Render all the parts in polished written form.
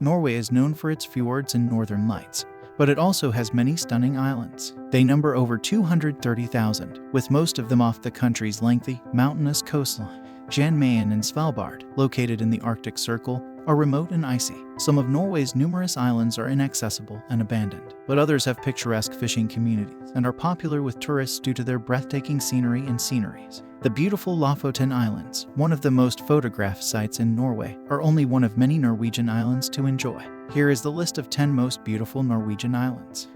Norway is known for its fjords and northern lights, but it also has many stunning islands. They number over 230,000, with most of them off the country's lengthy, mountainous coastline. Mayen and Svalbard, located in the Arctic Circle, are remote and icy. Some of Norway's numerous islands are inaccessible and abandoned, but others have picturesque fishing communities and are popular with tourists due to their breathtaking scenery and sceneries. The beautiful Lofoten Islands, one of the most photographed sites in Norway, are only one of many Norwegian islands to enjoy. Here is the list of 10 most beautiful Norwegian islands.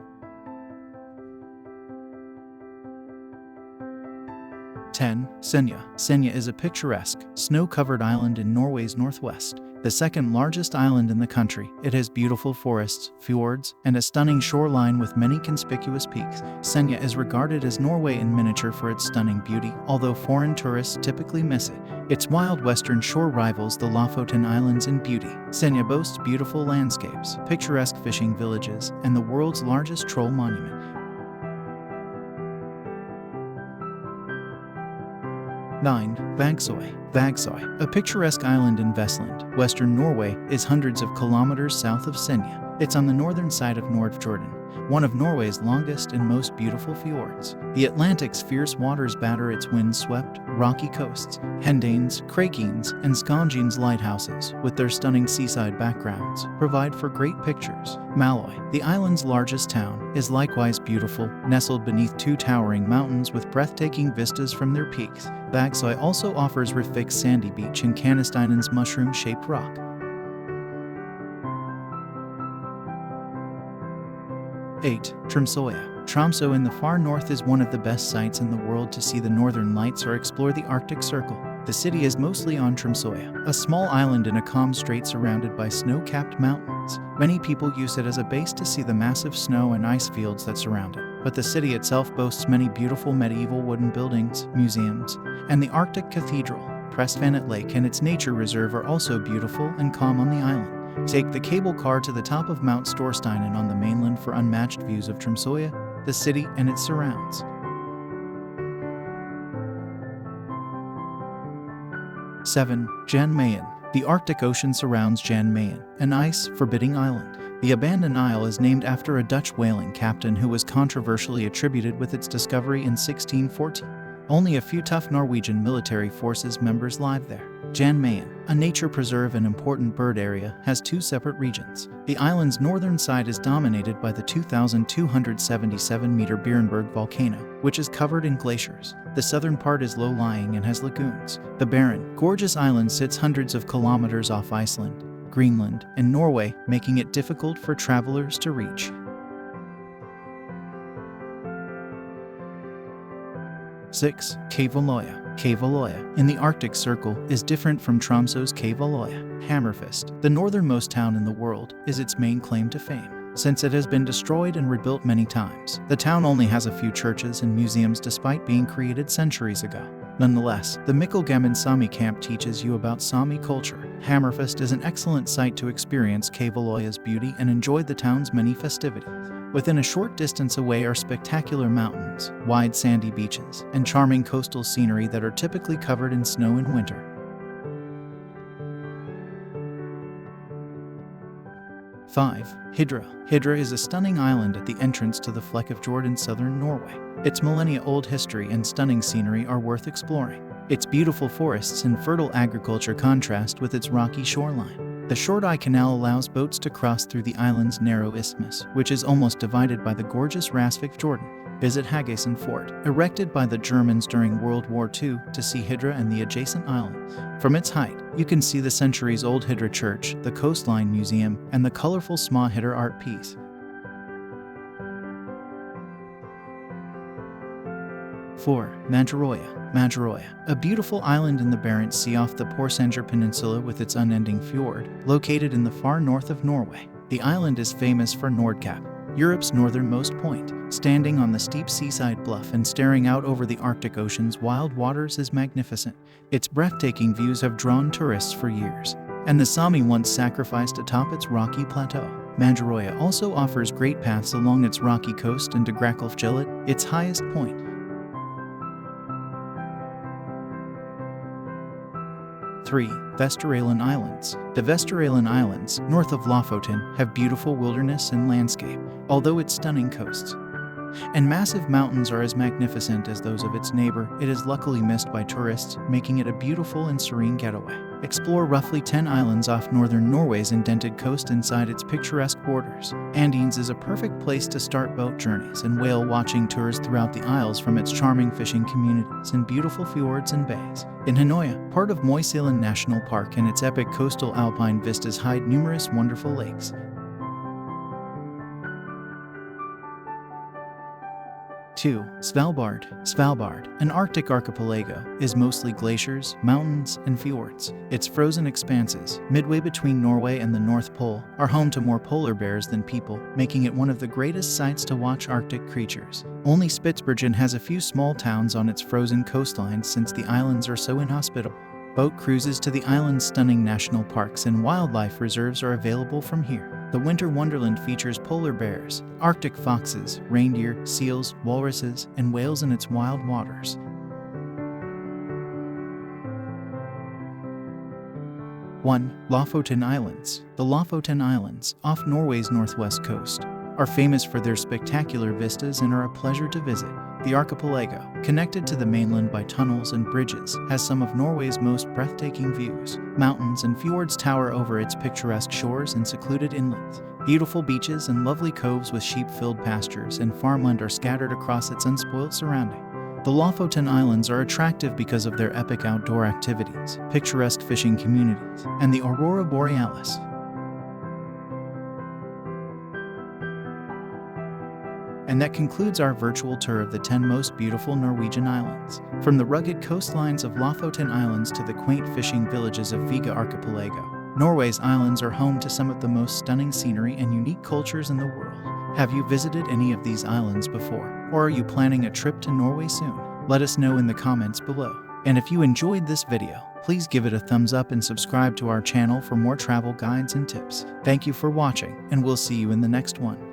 10. Senja. Senja is a picturesque, snow-covered island in Norway's northwest. The second largest island in the country, it has beautiful forests, fjords, and a stunning shoreline with many conspicuous peaks. Senja is regarded as Norway in miniature for its stunning beauty, although foreign tourists typically miss it. Its wild western shore rivals the Lofoten Islands in beauty. Senja boasts beautiful landscapes, picturesque fishing villages, and the world's largest troll monument. 9. Vagsoy. Vagsoy, a picturesque island in Vestland, western Norway, is hundreds of kilometers south of Senja. It's on the northern side of Nordfjorden, one of Norway's longest and most beautiful fjords. The Atlantic's fierce waters batter its wind-swept, rocky coasts. Hendanes, Krakens, and Skongens lighthouses, with their stunning seaside backgrounds, provide for great pictures. Mageroya, the island's largest town, is likewise beautiful, nestled beneath two towering mountains with breathtaking vistas from their peaks. Vagsoy also offers Rifvik's sandy beach and Kanisteinen's mushroom-shaped rock. 8. Tromsoya. Tromso in the far north is one of the best sites in the world to see the northern lights or explore the Arctic Circle. The city is mostly on Tromsoya, a small island in a calm strait surrounded by snow-capped mountains. Many people use it as a base to see the massive snow and ice fields that surround it. But the city itself boasts many beautiful medieval wooden buildings, museums, and the Arctic Cathedral. Prestvanet Lake and its nature reserve are also beautiful and calm on the island. Take the cable car to the top of Mount Storsteinen on the mainland for unmatched views of Tromsoya, the city, and its surrounds. 7. Jan Mayen. The Arctic Ocean surrounds Jan Mayen, an ice-forbidding island. The abandoned isle is named after a Dutch whaling captain who was controversially attributed with its discovery in 1614. Only a few tough Norwegian military forces members live there. Jan Mayen, a nature preserve and important bird area, has two separate regions. The island's northern side is dominated by the 2,277-meter Berenberg volcano, which is covered in glaciers. The southern part is low-lying and has lagoons. The barren, gorgeous island sits hundreds of kilometers off Iceland, Greenland, and Norway, making it difficult for travelers to reach. 6. Kvaloya. Kvaloya, in the Arctic Circle, is different from Tromso's Kvaloya. Hammerfest, the northernmost town in the world, is its main claim to fame. Since it has been destroyed and rebuilt many times, the town only has a few churches and museums despite being created centuries ago. Nonetheless, the Mikkelgammen Sami camp teaches you about Sami culture. Hammerfest is an excellent site to experience Kvaloya's beauty and enjoy the town's many festivities. Within a short distance away are spectacular mountains, wide sandy beaches, and charming coastal scenery that are typically covered in snow in winter. 5. Hidra. Hidra is a stunning island at the entrance to the Flekkefjord in southern Norway. Its millennia-old history and stunning scenery are worth exploring. Its beautiful forests and fertile agriculture contrast with its rocky shoreline. The Shorteye Canal allows boats to cross through the island's narrow isthmus, which is almost divided by the gorgeous Rasvikfjorden. Visit Haggeisen Fort, erected by the Germans during World War II, to see Hidra and the adjacent islands. From its height, you can see the centuries-old Hidra Church, the Coastline Museum, and the colorful Små Hidra art piece. 4. Mageroya. Mageroya, a beautiful island in the Barents Sea off the Porsanger Peninsula with its unending fjord, located in the far north of Norway. The island is famous for Nordkapp, Europe's northernmost point. Standing on the steep seaside bluff and staring out over the Arctic Ocean's wild waters is magnificent. Its breathtaking views have drawn tourists for years, and the Sami once sacrificed atop its rocky plateau. Mageroya also offers great paths along its rocky coast and to Græklfjellet, its highest point. 3. Vesteralen Islands. The Vesteralen Islands, north of Lofoten, have beautiful wilderness and landscape, although its stunning coasts and massive mountains are as magnificent as those of its neighbor. It is luckily missed by tourists, making it a beautiful and serene getaway. Explore roughly 10 islands off northern Norway's indented coast inside its picturesque borders. Andenes is a perfect place to start boat journeys and whale watching tours throughout the isles from its charming fishing communities and beautiful fjords and bays. In Kvaloya, part of Moyselen National Park and its epic coastal alpine vistas hide numerous wonderful lakes. 2. Svalbard. Svalbard, an Arctic archipelago, is mostly glaciers, mountains, and fjords. Its frozen expanses, midway between Norway and the North Pole, are home to more polar bears than people, making it one of the greatest sights to watch Arctic creatures. Only Spitsbergen has a few small towns on its frozen coastline since the islands are so inhospitable. Boat cruises to the island's stunning national parks and wildlife reserves are available from here. The Winter Wonderland features polar bears, Arctic foxes, reindeer, seals, walruses, and whales in its wild waters. 1. Lofoten Islands. The Lofoten Islands, off Norway's northwest coast, are famous for their spectacular vistas and are a pleasure to visit. The archipelago, connected to the mainland by tunnels and bridges, has some of Norway's most breathtaking views. Mountains and fjords tower over its picturesque shores and secluded inlets. Beautiful beaches and lovely coves with sheep-filled pastures and farmland are scattered across its unspoilt surrounding. The Lofoten Islands are attractive because of their epic outdoor activities, picturesque fishing communities, and the aurora borealis. And that concludes our virtual tour of the 10 most beautiful Norwegian islands. From the rugged coastlines of Lofoten Islands to the quaint fishing villages of Viga Archipelago, Norway's islands are home to some of the most stunning scenery and unique cultures in the world. Have you visited any of these islands before? Or are you planning a trip to Norway soon? Let us know in the comments below. And if you enjoyed this video, please give it a thumbs up and subscribe to our channel for more travel guides and tips. Thank you for watching, and we'll see you in the next one.